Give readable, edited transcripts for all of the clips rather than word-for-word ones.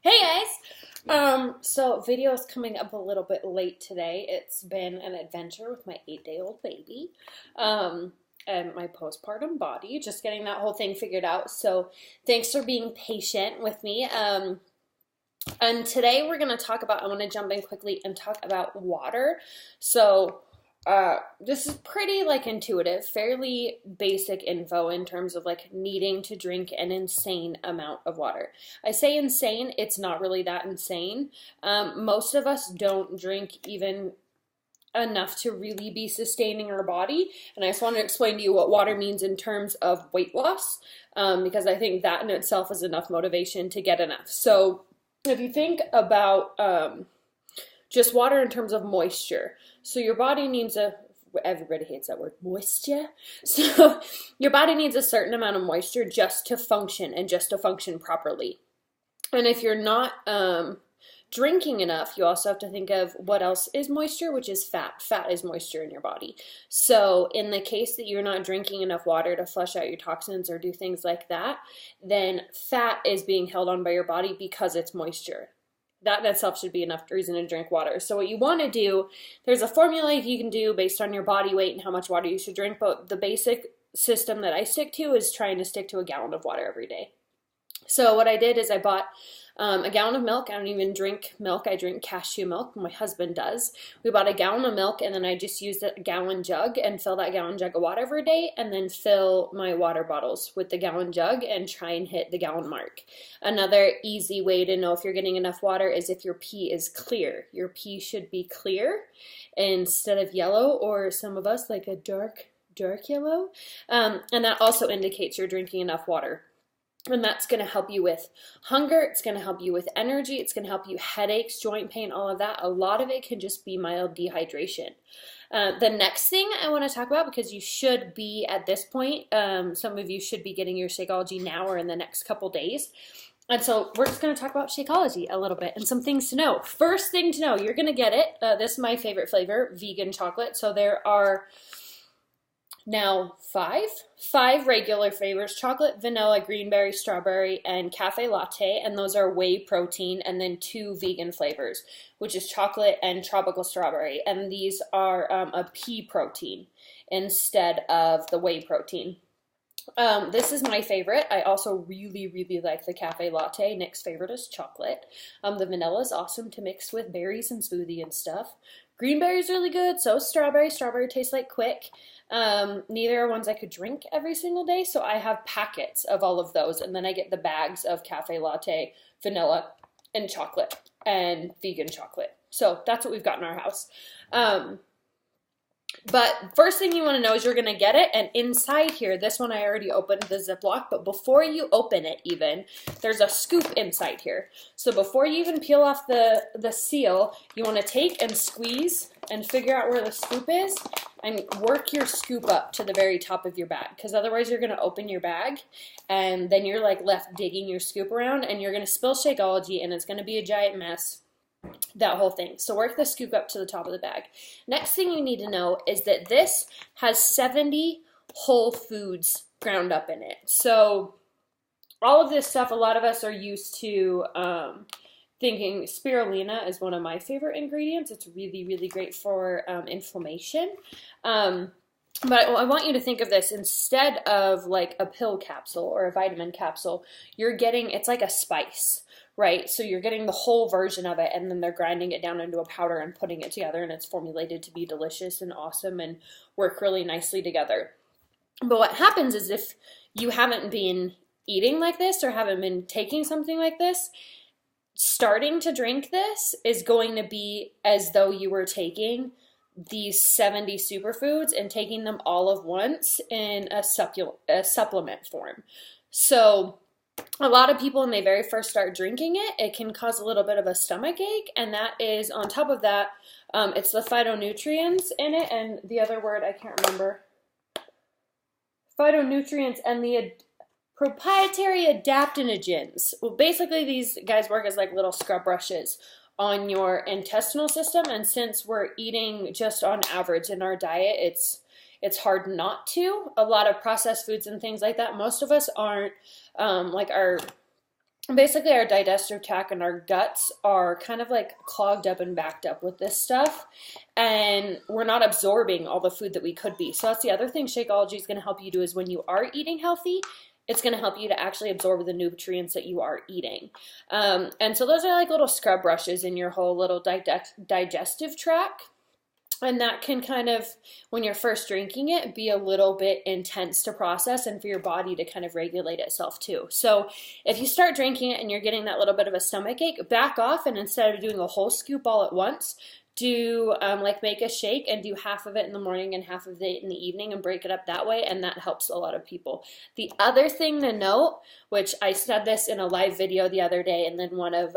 Hey guys! So video is coming up a little bit late today. It's been an adventure with my 8-day-old baby, and my postpartum body, just getting that whole thing figured out. So thanks for being patient with me. And today we're going to talk about, I want to jump in quickly and talk about water. So this is pretty like intuitive, fairly basic info in terms of like needing to drink an insane amount of water. I say insane, it's not really that insane. Most of us don't drink even enough to really be sustaining our body. And I just want to explain to you what water means in terms of weight loss, because I think that in itself is enough motivation to get enough. So if you think about just water in terms of moisture. So your body needs everybody hates that word, moisture. So your body needs a certain amount of moisture just to function and just to function properly. And if you're not drinking enough, you also have to think of what else is moisture, which is fat. Fat is moisture in your body. So in the case that you're not drinking enough water to flush out your toxins or do things like that, then fat is being held on by your body because it's moisture. That in itself should be enough reason to drink water. So what you want to do, there's a formula you can do based on your body weight and how much water you should drink, but the basic system that I stick to is trying to stick to a gallon of water every day. So what I did is I bought a gallon of milk. I don't even drink milk. I drink cashew milk. My husband does. We bought a gallon of milk, and then I just used a gallon jug and fill that gallon jug of water every day, and then fill my water bottles with the gallon jug and try and hit the gallon mark. Another easy way to know if you're getting enough water is if your pee is clear. Your pee should be clear instead of yellow, or some of us like a dark yellow. And that also indicates you're drinking enough water. And that's going to help you with hunger. It's going to help you with energy. It's going to help you headaches, joint pain, all of that. A lot of it can just be mild dehydration. The next thing I want to talk about, because you should be at this point, some of you should be getting your Shakeology now or in the next couple days. And so we're just going to talk about Shakeology a little bit and some things to know. First thing to know, you're going to get it. This is my favorite flavor, vegan chocolate. So there are now five regular flavors: chocolate, vanilla, greenberry, strawberry, and cafe latte. And those are whey protein. And then 2 vegan flavors, which is chocolate and tropical strawberry. And these are a pea protein instead of the whey protein. This is my favorite. I also really like the cafe latte. Nick's favorite is chocolate. The vanilla is awesome to mix with berries and smoothie and stuff. Greenberry is really good. So is strawberry. Strawberry tastes like Quick. Neither are ones I could drink every single day, so I have packets of all of those, and then I get the bags of cafe latte, vanilla, and chocolate, and vegan chocolate. So that's what we've got in our house. But first thing you want to know is you're going to get it, and inside here, this one I already opened the Ziploc, but before you open it even, there's a scoop inside here. So before you even peel off the seal, you want to take and squeeze and figure out where the scoop is and work your scoop up to the very top of your bag, because otherwise you're going to open your bag and then you're like left digging your scoop around and you're going to spill Shakeology and it's going to be a giant mess. That whole thing. So work the scoop up to the top of the bag. Next thing you need to know is that this has 70 whole foods ground up in it. So all of this stuff, a lot of us are used to thinking spirulina is one of my favorite ingredients. It's really great for inflammation. But I want you to think of this instead of like a pill capsule or a vitamin capsule. It's like a spice, right? So you're getting the whole version of it, and then they're grinding it down into a powder and putting it together, and it's formulated to be delicious and awesome and work really nicely together. But what happens is if you haven't been eating like this or haven't been taking something like this, starting to drink this is going to be as though you were taking these 70 superfoods and taking them all at once in a supplement form. So a lot of people, when they very first start drinking it, it can cause a little bit of a stomach ache, and that is, on top of that, it's the phytonutrients in it, and the other word I can't remember. Phytonutrients and the proprietary adaptogens. Well, basically these guys work as like little scrub brushes on your intestinal system, and since we're eating just on average in our diet, it's hard not to. A lot of processed foods and things like that, most of us aren't, like our basically our digestive tract and our guts are kind of like clogged up and backed up with this stuff, and we're not absorbing all the food that we could be. So that's the other thing Shakeology is going to help you do, is when you are eating healthy, it's going to help you to actually absorb the nutrients that you are eating. And so those are like little scrub brushes in your whole little digestive tract. And that can kind of, when you're first drinking it, be a little bit intense to process and for your body to kind of regulate itself too. So if you start drinking it and you're getting that little bit of a stomach ache, back off, and instead of doing a whole scoop all at once, do like make a shake and do half of it in the morning and half of it in the evening and break it up that way, and that helps a lot of people. The other thing to note, which I said this in a live video the other day, and then one of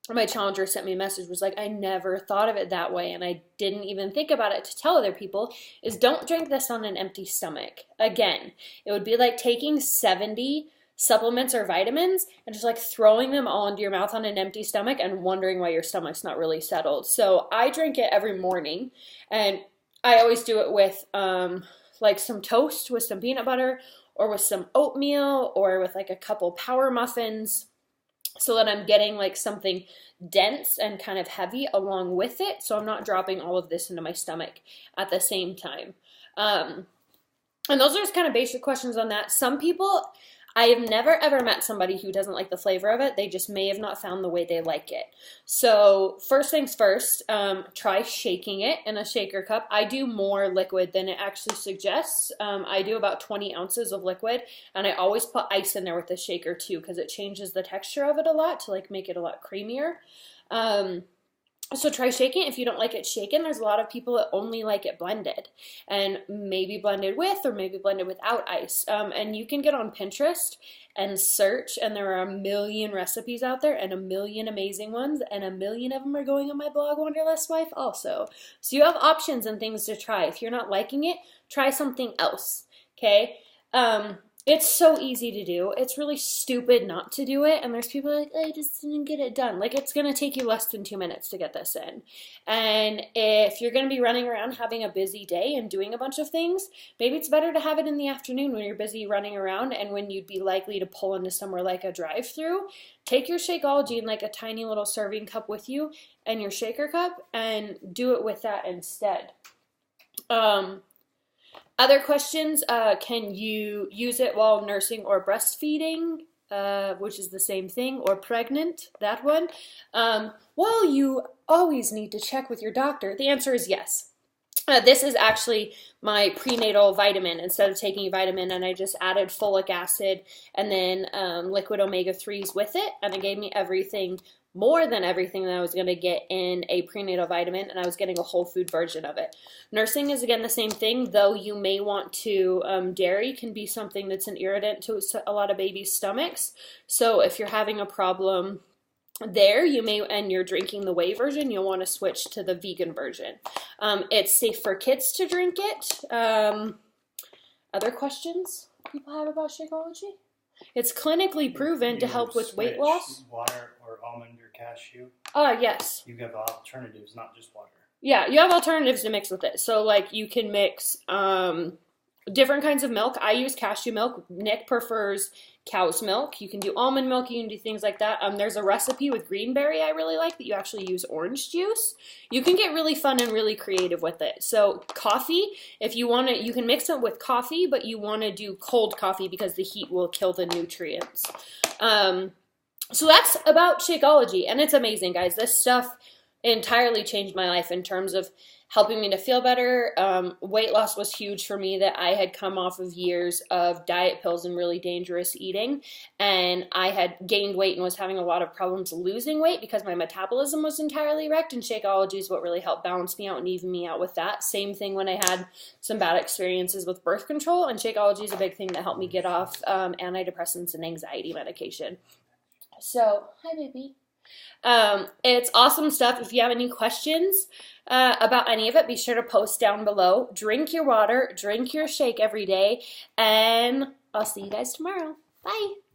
my challenger sent me a message, was like, I never thought of it that way, and I didn't even think about it to tell other people, is don't drink this on an empty stomach. Again, it would be like taking 70 supplements or vitamins and just like throwing them all into your mouth on an empty stomach and wondering why your stomach's not really settled. So I drink it every morning, and I always do it with like some toast with some peanut butter, or with some oatmeal, or with like a couple power muffins, so that I'm getting like something dense and kind of heavy along with it, so I'm not dropping all of this into my stomach at the same time. And those are just kind of basic questions on that. Some people, I have never ever met somebody who doesn't like the flavor of it. They just may have not found the way they like it. So first things first, try shaking it in a shaker cup. I do more liquid than it actually suggests. I do about 20 ounces of liquid, and I always put ice in there with the shaker too, because it changes the texture of it a lot to like make it a lot creamier. So try shaking it. If you don't like it shaken, there's a lot of people that only like it blended, and maybe blended with or maybe blended without ice. And you can get on Pinterest and search, and there are a million recipes out there and a million amazing ones, and a million of them are going on my blog, Wanderlust Wife, also. So you have options and things to try. If you're not liking it, try something else, okay? It's so easy to do. It's really stupid not to do it. And there's people like, I just didn't get it done. Like, it's going to take you less than 2 minutes to get this in. And if you're going to be running around having a busy day and doing a bunch of things, maybe it's better to have it in the afternoon when you're busy running around and when you'd be likely to pull into somewhere like a drive-through. Take your Shakeology in like a tiny little serving cup with you and your shaker cup, and do it with that instead. Other questions, can you use it while nursing or breastfeeding, which is the same thing, or pregnant, that one? Well, you always need to check with your doctor. The answer is yes. This is actually my prenatal vitamin instead of taking a vitamin, and I just added folic acid and then liquid omega-3s with it, and it gave me everything, more than everything that I was going to get in a prenatal vitamin, and I was getting a whole food version of it. Nursing is, again, the same thing, though you may want to, dairy can be something that's an irritant to a lot of babies' stomachs. So if you're having a problem there, you may, and you're drinking the whey version, you'll want to switch to the vegan version. It's safe for kids to drink it. Other questions people have about Shakeology? It's clinically proven to help with weight loss. Water or almond or cashew? Yes. You have alternatives, not just water. Yeah, you have alternatives to mix with it. So, like, you can mix different kinds of milk. I use cashew milk. Nick prefers cow's milk. You can do almond milk. You can do things like that. There's a recipe with greenberry I really like that you actually use orange juice. You can get really fun and really creative with it. So coffee, if you want to, you can mix it with coffee, but you want to do cold coffee because the heat will kill the nutrients. So that's about Shakeology, and it's amazing, guys. This stuff entirely changed my life in terms of helping me to feel better. Weight loss was huge for me, that I had come off of years of diet pills and really dangerous eating, and I had gained weight and was having a lot of problems losing weight because my metabolism was entirely wrecked, and Shakeology is what really helped balance me out and even me out with that. Same thing when I had some bad experiences with birth control, and Shakeology is a big thing that helped me get off antidepressants and anxiety medication. So, hi baby. It's awesome stuff. If you have any questions about any of it, be sure to post down below. Drink your water, drink your shake every day, and I'll see you guys tomorrow. Bye.